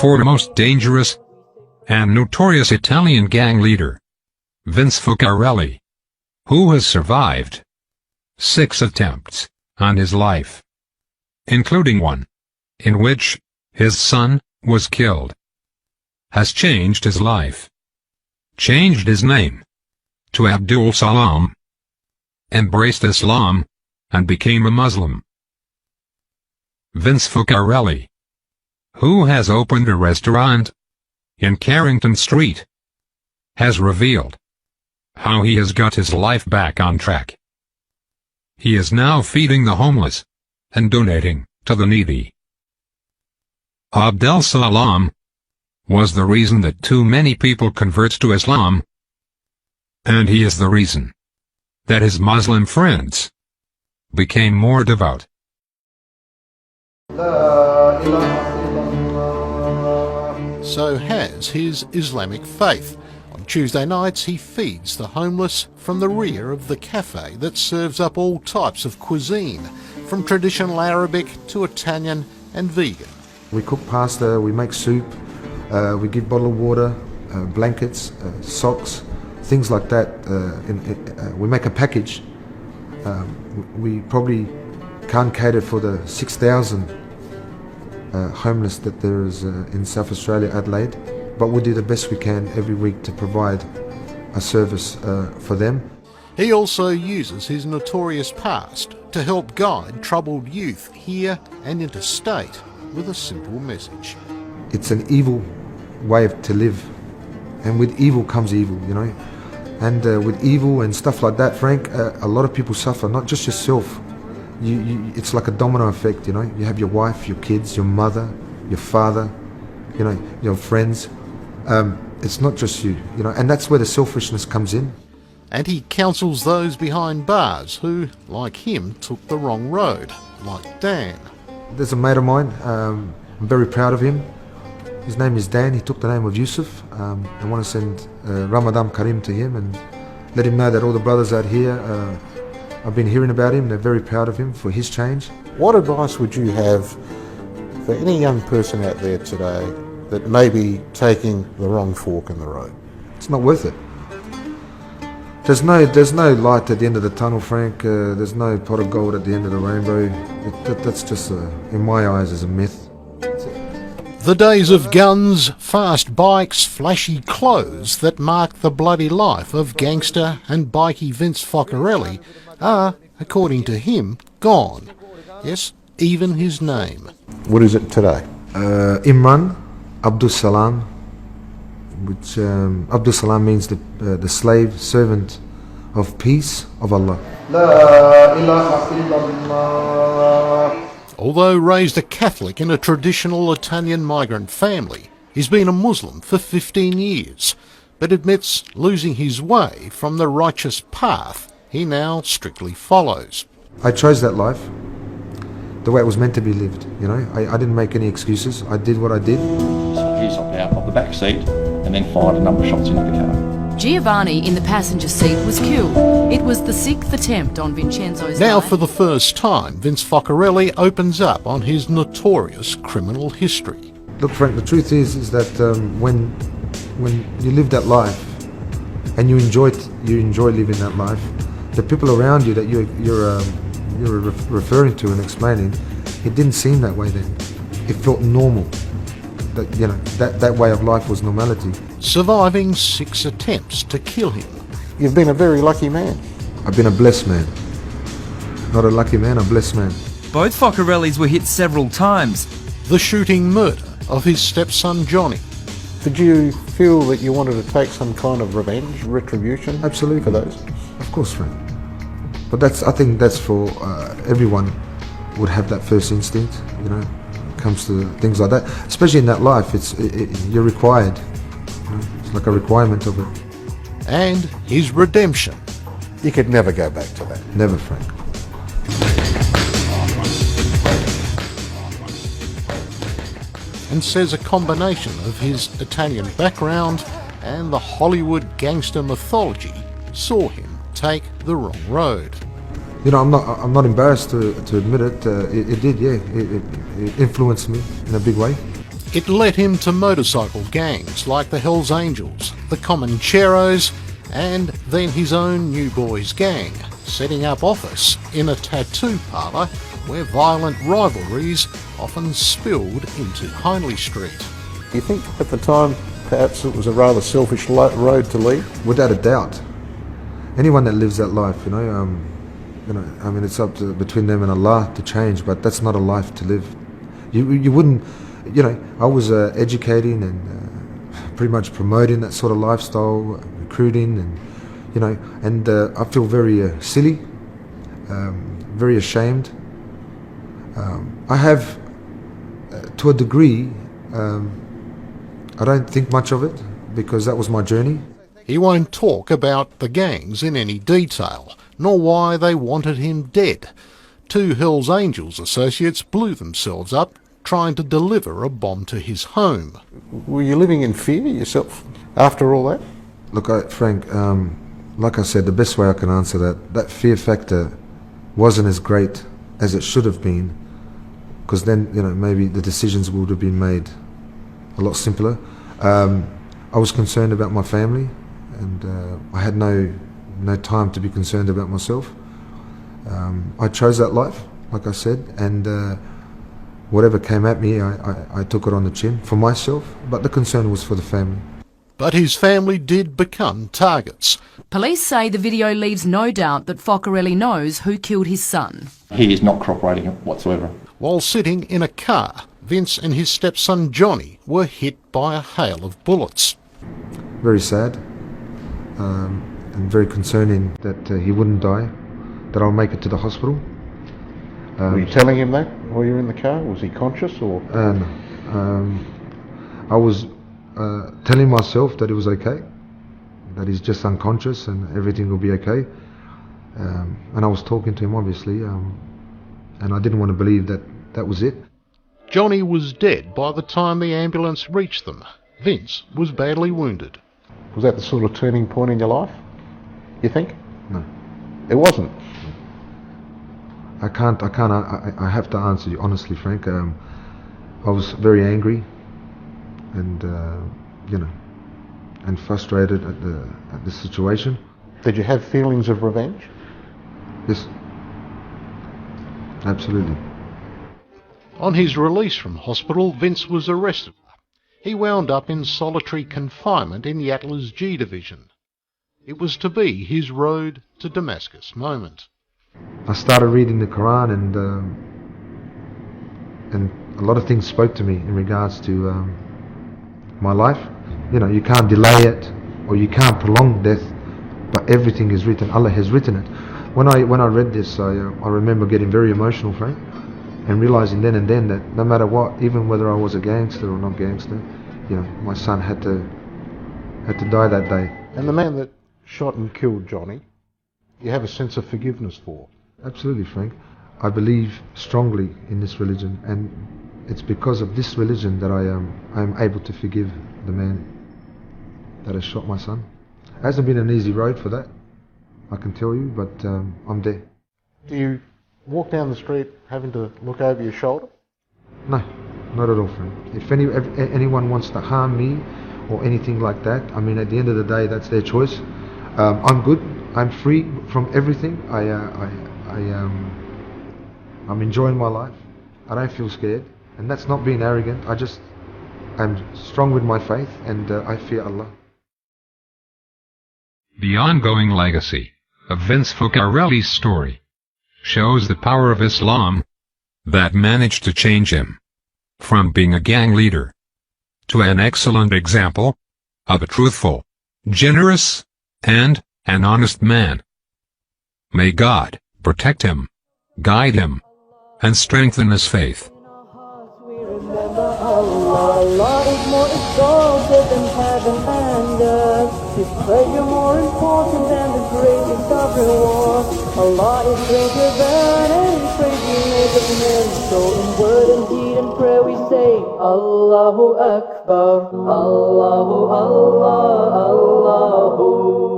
foremost dangerous and notorious Italian gang leader, Vince Focarelli, who has survived 6 attempts on his life, including one in which his son was killed, has changed his life, changed his name to Abdul Salam, embraced Islam, and became a Muslim. Vince Focarelli, who has opened a restaurant in Carrington Street, has revealed how he has got his life back on track. He is now feeding the homeless and donating to the needy. Abdel Salam was the reason that too many people convert to Islam, and he is the reason that his Muslim friends became more devout. So has his Islamic faith. On Tuesday nights he feeds the homeless from the rear of the cafe that serves up all types of cuisine, from traditional Arabic to Italian and vegan. We cook pasta, we make soup, we give bottled water, blankets, socks, things like that. We make a package. We probably can't cater for the 6,000 homeless that there is in South Australia, Adelaide, but we do the best we can every week to provide a service for them. He also uses his notorious past to help guide troubled youth here and interstate with a simple message. It's an evil way to live, and with evil comes evil, you know. And with evil and stuff like that, Frank, a lot of people suffer, not just yourself. It's like a domino effect, you know. You have your wife, your kids, your mother, your father, you know, your friends. It's not just you, you know, and that's where the selfishness comes in. And he counsels those behind bars who, like him, took the wrong road, like Dan. There's a mate of mine, I'm very proud of him. His name is Dan. He took the name of Yusuf. I want to send Ramadan Karim to him and let him know that all the brothers out here, I've been hearing about him. They're very proud of him for his change. What advice would you have for any young person out there today that may be taking the wrong fork in the road? It's not worth it. There's no light at the end of the tunnel, Frank. There's no pot of gold at the end of the rainbow. That's just, in my eyes, is a myth. The days of guns, fast bikes, flashy clothes that marked the bloody life of gangster and bikie Vince Focarelli are, according to him, gone. Yes, even his name. What is it today? Imran Abdul Salam, which Abdul Salam means the slave servant of peace of Allah. La ilaha illallah. Although raised a Catholic in a traditional Italian migrant family, he's been a Muslim for 15 years, but admits losing his way from the righteous path he now strictly follows. I chose that life the way it was meant to be lived, you know. I didn't make any excuses. I did what I did. He hopped out of the back seat and then fired a number of shots into the car. Giovanni in the passenger seat was killed. It was the 6th attempt on Vincenzo's Now life. for the first time, Vince Focarelli opens up on his notorious criminal history. Look, Frank, the truth is that when you live that life and you enjoy living that life, the people around you that you're referring to and explaining, it didn't seem that way then. It felt normal. That, you know, that way of life was normality. Surviving 6 attempts to kill him. You've been a very lucky man. I've been a blessed man. Not a lucky man, a blessed man. Both Focarellis were hit several times. The shooting murder of his stepson Johnny. Did you feel that you wanted to take some kind of revenge, retribution? Absolutely. For those? Of course, Frank. But I think that's for everyone would have that first instinct, you know, comes to things like that. Especially in that life, you're required. You know, it's like a requirement of it. And his redemption. You could never go back to that. Never, Frank. And says a combination of his Italian background and the Hollywood gangster mythology saw him take the wrong road. You know, I'm not embarrassed to admit it. It did, yeah. It influenced me in a big way. It led him to motorcycle gangs like the Hells Angels, the Comancheros, and then his own New Boys gang, setting up office in a tattoo parlour where violent rivalries often spilled into Hindley Street. Do you think at the time perhaps it was a rather selfish road to lead? Without a doubt. Anyone that lives that life, I mean, it's up to between them and Allah to change, but that's not a life to live. You wouldn't, I was educating and pretty much promoting that sort of lifestyle, recruiting, and I feel very silly, very ashamed. I have, to a degree, I don't think much of it because that was my journey. He won't talk about the gangs in any detail, nor why they wanted him dead. 2 Hells Angels associates blew themselves up trying to deliver a bomb to his home. Were you living in fear yourself after all that? Look, Frank, like I said, the best way I can answer that fear factor wasn't as great as it should have been, because then, maybe the decisions would have been made a lot simpler. I was concerned about my family, and I had no time to be concerned about myself. I chose that life, like I said, and whatever came at me, I took it on the chin for myself, but the concern was for the family. But his family did become targets. Police say the video leaves no doubt that Focarelli knows who killed his son. He is not cooperating whatsoever. While sitting in a car, Vince and his stepson Johnny were hit by a hail of bullets. Very sad, and very concerning that he wouldn't die, that I'll make it to the hospital. Were you telling him that while you were in the car? Was he conscious or? I was telling myself that it was okay, that he's just unconscious and everything will be okay. And I was talking to him, obviously, and I didn't want to believe that was it. Johnny was dead by the time the ambulance reached them. Vince was badly wounded. Was that the sort of turning point in your life, you think? No. It wasn't? I have to answer you honestly, Frank. I was very angry and, and frustrated at the situation. Did you have feelings of revenge? Yes. Absolutely. On his release from hospital, Vince was arrested. He wound up in solitary confinement in Yatla's G Division. It was to be his road to Damascus moment. I started reading the Quran, and a lot of things spoke to me in regards to my life. You can't delay it, or you can't prolong death, but everything is written. Allah has written it. When I read this, I remember getting very emotional, Frank, and realizing then and then that no matter what, even whether I was a gangster or not gangster, my son had to die that day. And the man that shot and killed Johnny, you have a sense of forgiveness for? Absolutely, Frank. I believe strongly in this religion, and it's because of this religion that I am able to forgive the man that has shot my son. It hasn't been an easy road for that, I can tell you, but I'm there. Do you walk down the street having to look over your shoulder? No, not at all, Frank. If anyone wants to harm me or anything like that, I mean, at the end of the day, that's their choice. I'm good. I'm free from everything. I'm enjoying my life. I don't feel scared, and that's not being arrogant. I'm strong with my faith, and I fear Allah. The ongoing legacy of Vince Focarelli's story shows the power of Islam that managed to change him from being a gang leader to an excellent example of a truthful, generous, and an honest man. May God protect him, guide him, and strengthen his faith. Allah is more exalted than heaven and earth. His pleasure more important than the greatest of rewards. Allah is greater than any praise we make of men. So in word and deed and prayer we say, Allahu Akbar, Allahu Allah, Allahu.